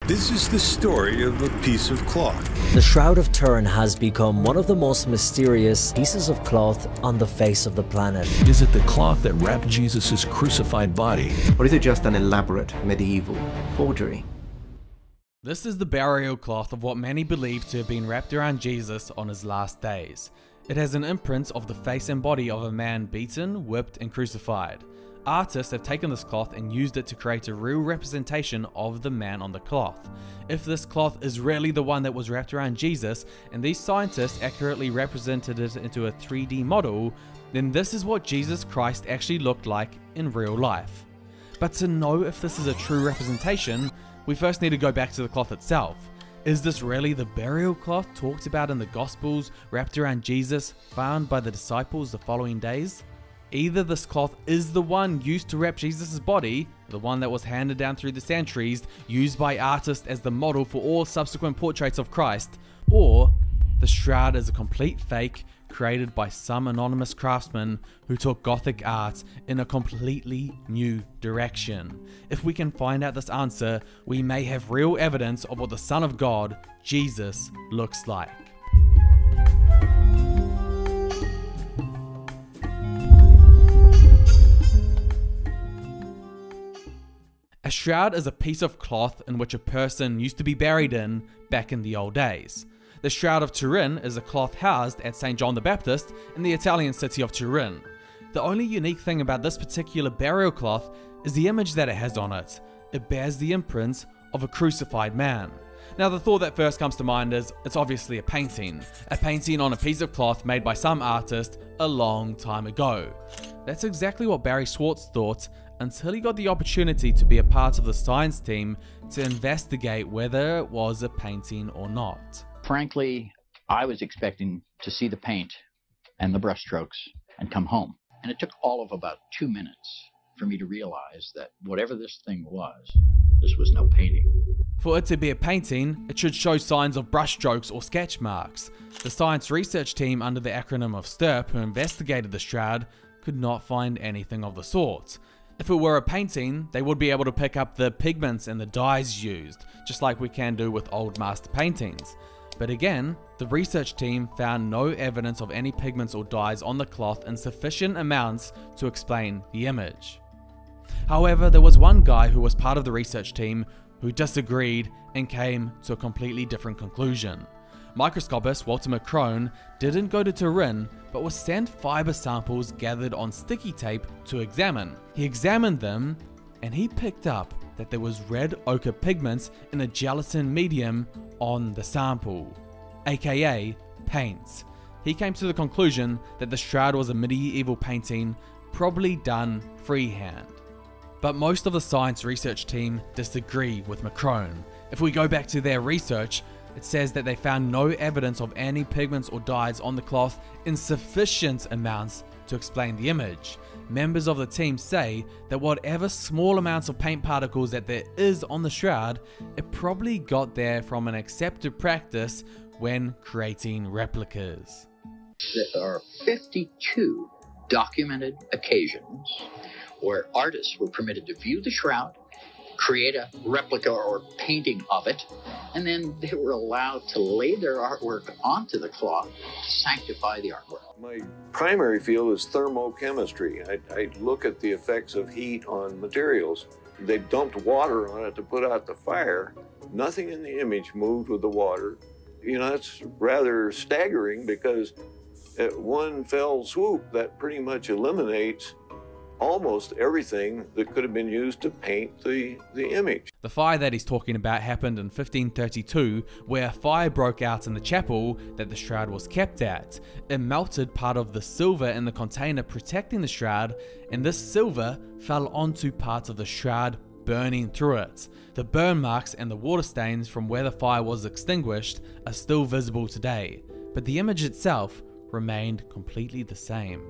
This is the story of a piece of cloth. The Shroud of Turin has become one of the most mysterious pieces of cloth on the face of the planet. Is it the cloth that wrapped Jesus' crucified body? Or is it just an elaborate medieval forgery? This is the burial cloth of what many believe to have been wrapped around Jesus on his last days. It has an imprint of the face and body of a man beaten, whipped, and crucified. Artists have taken this cloth and used it to create a real representation of the man on the cloth. If this cloth is really the one that was wrapped around Jesus, and these scientists accurately represented it into a 3D model, then this is what Jesus Christ actually looked like in real life. But to know if this is a true representation, we first need to go back to the cloth itself. Is this really the burial cloth talked about in the Gospels wrapped around Jesus, found by the disciples the following days? Either this cloth is the one used to wrap Jesus' body, the one that was handed down through the centuries, used by artists as the model for all subsequent portraits of Christ, or the shroud is a complete fake created by some anonymous craftsman who took Gothic art in a completely new direction. If we can find out this answer, we may have real evidence of what the Son of God, Jesus, looks like. A shroud is a piece of cloth in which a person used to be buried in back in the old days. The Shroud of Turin is a cloth housed at St. John the Baptist in the Italian city of Turin. The only unique thing about this particular burial cloth is the image that it has on it. It bears the imprint of a crucified man. Now the thought that first comes to mind is it's obviously a painting on a piece of cloth made by some artist a long time ago. That's exactly what Barry Schwartz thought until he got the opportunity to be a part of the science team to investigate whether it was a painting or not. Frankly, I was expecting to see the paint and the brushstrokes and come home. And it took all of about 2 minutes for me to realize that whatever this thing was, this was no painting. For it to be a painting, it should show signs of brushstrokes or sketch marks. The science research team under the acronym of STIRP who investigated the shroud could not find anything of the sort. If it were a painting, they would be able to pick up the pigments and the dyes used, just like we can do with old master paintings. But again, the research team found no evidence of any pigments or dyes on the cloth in sufficient amounts to explain the image. However, there was one guy who was part of the research team who disagreed and came to a completely different conclusion. Microscopist Walter McCrone didn't go to Turin, but was sent fiber samples gathered on sticky tape to examine. He examined them and he picked up that there was red ochre pigments in a gelatin medium on the sample, aka paint. He came to the conclusion that the shroud was a medieval painting, probably done freehand. But most of the science research team disagree with McCrone. If we go back to their research, it says that they found no evidence of any pigments or dyes on the cloth in sufficient amounts to explain the image. Members of the team say that whatever small amounts of paint particles that there is on the shroud, it probably got there from an accepted practice when creating replicas. There are 52 documented occasions where artists were permitted to view the shroud, create a replica or painting of it, and then they were allowed to lay their artwork onto the cloth to sanctify the artwork. My primary field is thermochemistry. I look at the effects of heat on materials. They dumped water on it to put out the fire. Nothing in the image moved with the water. You know, it's rather staggering because at one fell swoop, that pretty much eliminates almost everything that could have been used to paint the image. The fire that he's talking about happened in 1532, where a fire broke out in the chapel that the shroud was kept at. It melted part of the silver in the container protecting the shroud, and this silver fell onto parts of the shroud, burning through it. The burn marks and the water stains from where the fire was extinguished are still visible today, but the image itself remained completely the same.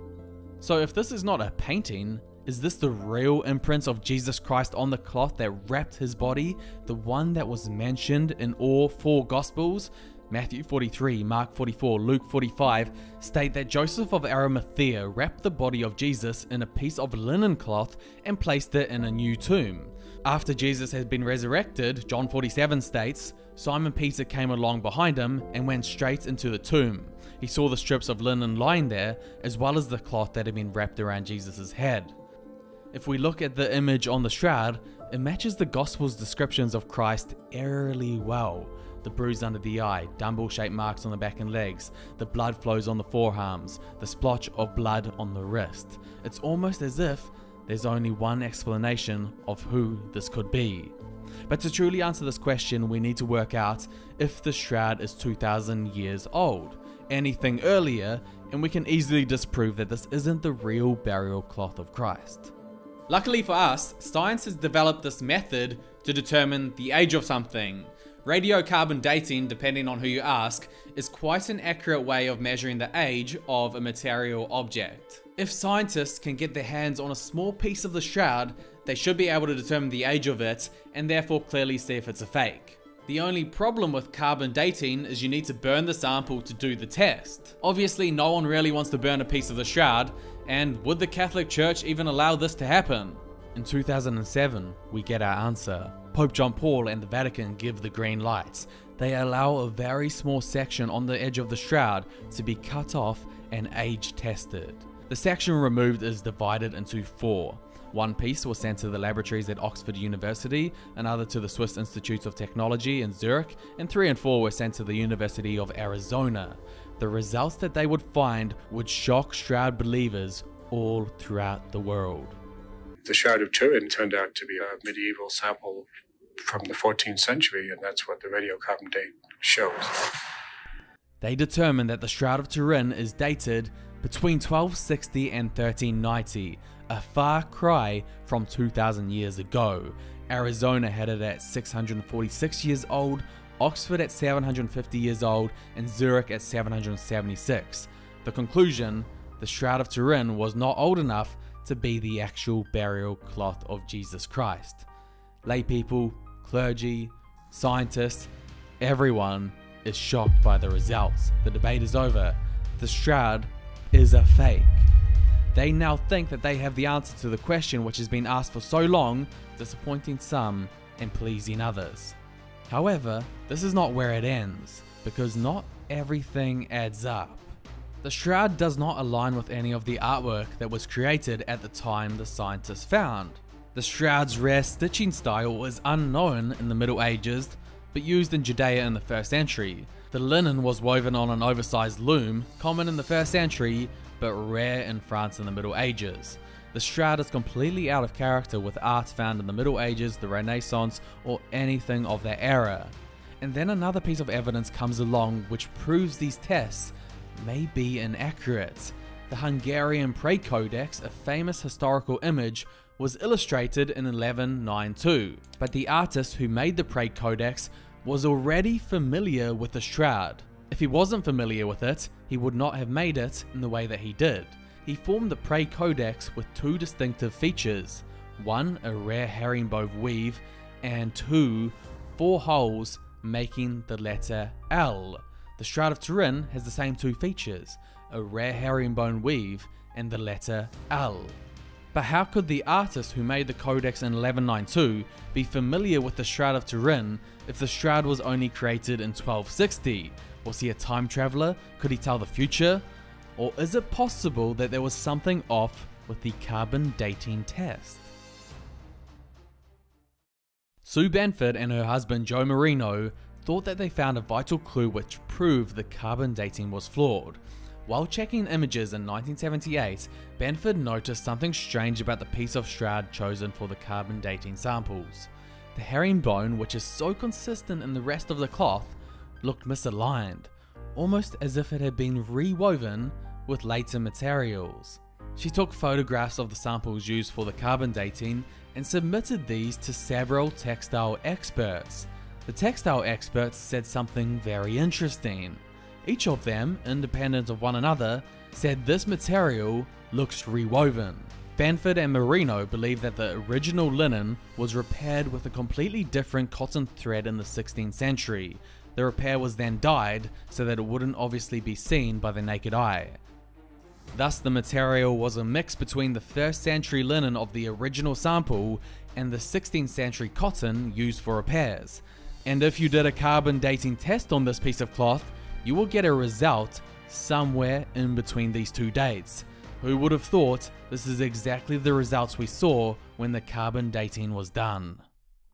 So if this is not a painting, is this the real imprint of Jesus Christ on the cloth that wrapped his body, the one that was mentioned in all 4 Gospels? Matthew 43, Mark 44, Luke 45 state that Joseph of Arimathea wrapped the body of Jesus in a piece of linen cloth and placed it in a new tomb. After Jesus had been resurrected, John 47 states, Simon Peter came along behind him and went straight into the tomb. He saw the strips of linen lying there, as well as the cloth that had been wrapped around Jesus' head. If we look at the image on the shroud, it matches the Gospel's descriptions of Christ eerily well. The bruise under the eye, dumbbell-shaped marks on the back and legs, the blood flows on the forearms, the splotch of blood on the wrist. It's almost as if there's only one explanation of who this could be. But to truly answer this question, we need to work out if the shroud is 2,000 years old. Anything earlier, and we can easily disprove that this isn't the real burial cloth of Christ. Luckily for us, science has developed this method to determine the age of something. Radiocarbon dating, depending on who you ask, is quite an accurate way of measuring the age of a material object. If scientists can get their hands on a small piece of the shroud, they should be able to determine the age of it and therefore clearly see if it's a fake. The only problem with carbon dating is you need to burn the sample to do the test. Obviously, no one really wants to burn a piece of the shroud, and would the Catholic Church even allow this to happen? In 2007, we get our answer. Pope John Paul and the Vatican give the green lights. They allow a very small section on the edge of the shroud to be cut off and age tested. The section removed is divided into 4. One piece was sent to the laboratories at Oxford University, another to the Swiss Institute of Technology in Zurich, and 3 and 4 were sent to the University of Arizona. The results that they would find would shock shroud believers all throughout the world. The Shroud of Turin turned out to be a medieval sample from the 14th century, and that's what the radiocarbon date shows. They determined that the Shroud of Turin is dated between 1260 and 1390, a far cry from 2,000 years ago. Arizona had it at 646 years old, Oxford at 750 years old, and Zurich at 776. The conclusion, the Shroud of Turin was not old enough to be the actual burial cloth of Jesus Christ. Lay people, clergy, scientists, everyone is shocked by the results. The debate is over. The shroud is a fake. They now think that they have the answer to the question which has been asked for so long, disappointing some and pleasing others. However, this is not where it ends, because not everything adds up. The shroud does not align with any of the artwork that was created at the time the scientists found. The shroud's rare stitching style was unknown in the Middle Ages, but used in Judea in the 1st century. The linen was woven on an oversized loom, common in the 1st century, but rare in France in the Middle Ages. The shroud is completely out of character with art found in the Middle Ages, the Renaissance, or anything of that era. And then another piece of evidence comes along which proves these tests may be inaccurate. The Hungarian Prayer Codex, a famous historical image, was illustrated in 1192, but the artist who made the Prayer Codex was already familiar with the shroud. If he wasn't familiar with it, he would not have made it in the way that he did. He formed the Prayer Codex with 2 distinctive features. 1, a rare herringbone weave, and 2, 4 holes making the letter L. The Shroud of Turin has the same 2 features, a rare herringbone weave and the letter L. But how could the artist who made the codex in 1192 be familiar with the Shroud of Turin if the shroud was only created in 1260? Was he a time traveler? Could he tell the future? Or is it possible that there was something off with the carbon dating test? Sue Benford and her husband Joe Marino thought that they found a vital clue which proved the carbon dating was flawed. While checking images in 1978, Benford noticed something strange about the piece of shroud chosen for the carbon dating samples. The herringbone, which is so consistent in the rest of the cloth, looked misaligned, almost as if it had been rewoven with later materials. She took photographs of the samples used for the carbon dating and submitted these to several textile experts. The textile experts said something very interesting. Each of them, independent of one another, said this material looks rewoven. Benford and Marino believe that the original linen was repaired with a completely different cotton thread in the 16th century. The repair was then dyed so that it wouldn't obviously be seen by the naked eye. Thus the material was a mix between the 1st century linen of the original sample and the 16th century cotton used for repairs. And if you did a carbon dating test on this piece of cloth, you will get a result somewhere in between these two dates. Who would have thought this is exactly the results we saw when the carbon dating was done?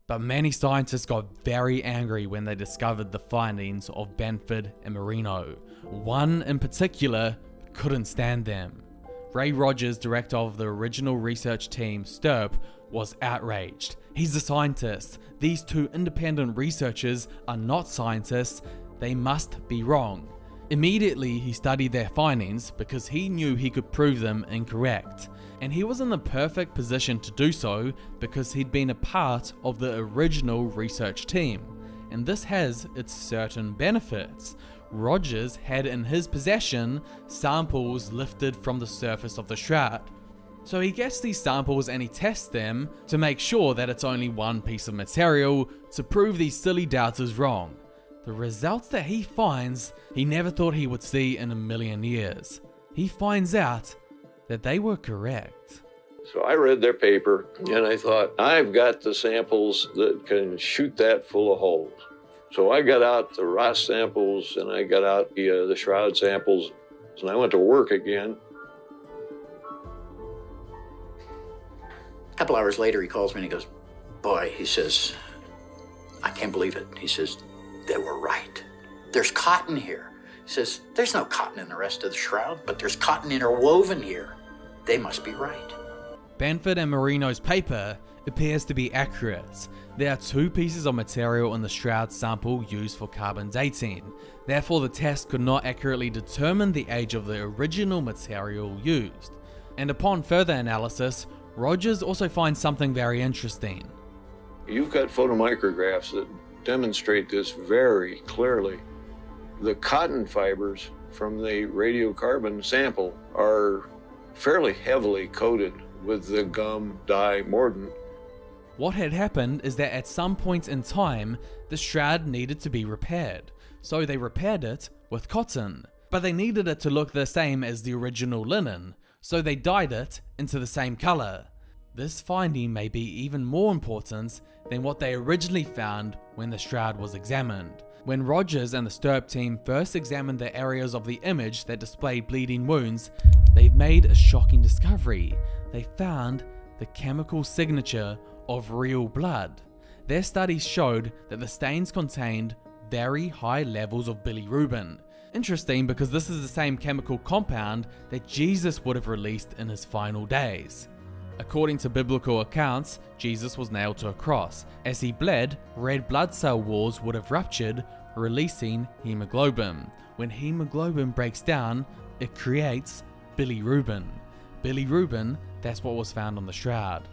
But many scientists got very angry when they discovered the findings of Benford and Marino. One in particular couldn't stand them. Ray Rogers, director of the original research team STERP, was outraged. He's a scientist. These two independent researchers are not scientists. They must be wrong. Immediately, he studied their findings because he knew he could prove them incorrect. And he was in the perfect position to do so because he'd been a part of the original research team. And this has its certain benefits. Rogers had in his possession samples lifted from the surface of the shroud. So he gets these samples and he tests them to make sure that it's only one piece of material to prove these silly doubters wrong. The results that he finds, he never thought he would see in a million years. He finds out that they were correct. So I read their paper and I thought, I've got the samples that can shoot that full of holes. So I got out the Ross samples and I got out the Shroud samples and I went to work again. A couple hours later, he calls me and he goes, boy, he says, I can't believe it. He says, they were right. There's cotton here. He says, there's no cotton in the rest of the shroud, but there's cotton interwoven here. They must be right. Benford and Marino's paper appears to be accurate. There are two pieces of material in the shroud sample used for carbon dating. Therefore, the test could not accurately determine the age of the original material used. And upon further analysis, Rogers also finds something very interesting. You've got photomicrographs that demonstrate this very clearly. The cotton fibers from the radiocarbon sample are fairly heavily coated with the gum dye mordant. What had happened is that at some point in time, the shroud needed to be repaired. So they repaired it with cotton. But they needed it to look the same as the original linen, so they dyed it into the same color. This finding may be even more important than what they originally found when the shroud was examined. When Rogers and the STERP team first examined the areas of the image that displayed bleeding wounds, they made a shocking discovery. They found the chemical signature of real blood. Their studies showed that the stains contained very high levels of bilirubin. Interesting, because this is the same chemical compound that Jesus would have released in his final days. According to biblical accounts, Jesus was nailed to a cross. As he bled, red blood cell walls would have ruptured, releasing hemoglobin. When hemoglobin breaks down, it creates bilirubin. Bilirubin, that's what was found on the shroud.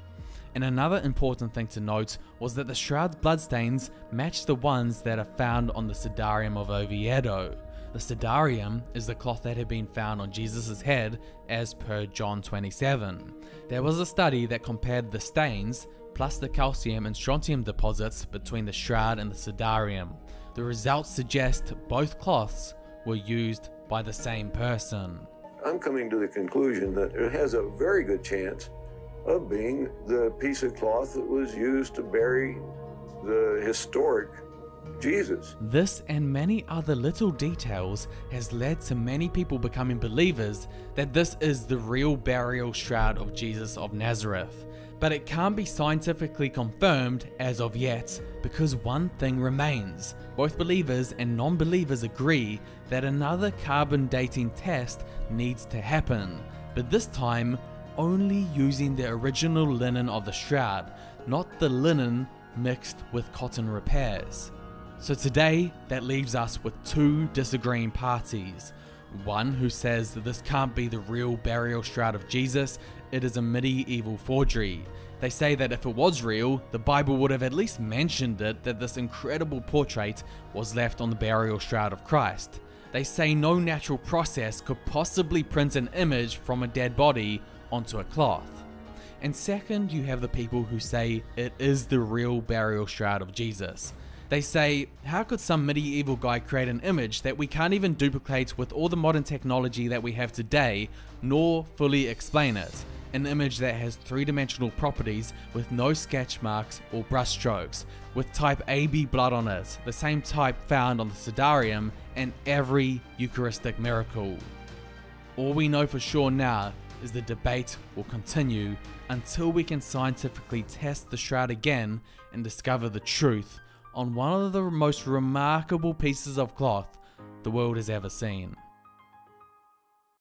And another important thing to note was that the shroud's bloodstains matched the ones that are found on the Sudarium of Oviedo. The Sudarium is the cloth that had been found on Jesus' head as per John 27. There was a study that compared the stains plus the calcium and strontium deposits between the shroud and the Sudarium. The results suggest both cloths were used by the same person. I'm coming to the conclusion that it has a very good chance of being the piece of cloth that was used to bury the historic Jesus. This and many other little details has led to many people becoming believers that this is the real burial shroud of Jesus of Nazareth. But it can't be scientifically confirmed as of yet, because one thing remains. Both believers and non-believers agree that another carbon dating test needs to happen, but this time only using the original linen of the shroud, not the linen mixed with cotton repairs. So today, that leaves us with two disagreeing parties. One who says that this can't be the real burial shroud of Jesus, it is a medieval forgery. They say that if it was real, the Bible would have at least mentioned it, that this incredible portrait was left on the burial shroud of Christ. They say no natural process could possibly print an image from a dead body onto a cloth. And second, you have the people who say it is the real burial shroud of Jesus. They say, how could some medieval guy create an image that we can't even duplicate with all the modern technology that we have today, nor fully explain it? an image that has three-dimensional properties with no sketch marks or brush strokes, with type AB blood on it, the same type found on the Sidarium and every Eucharistic miracle. All we know for sure now is the debate will continue until we can scientifically test the shroud again and discover the truth on one of the most remarkable pieces of cloth the world has ever seen.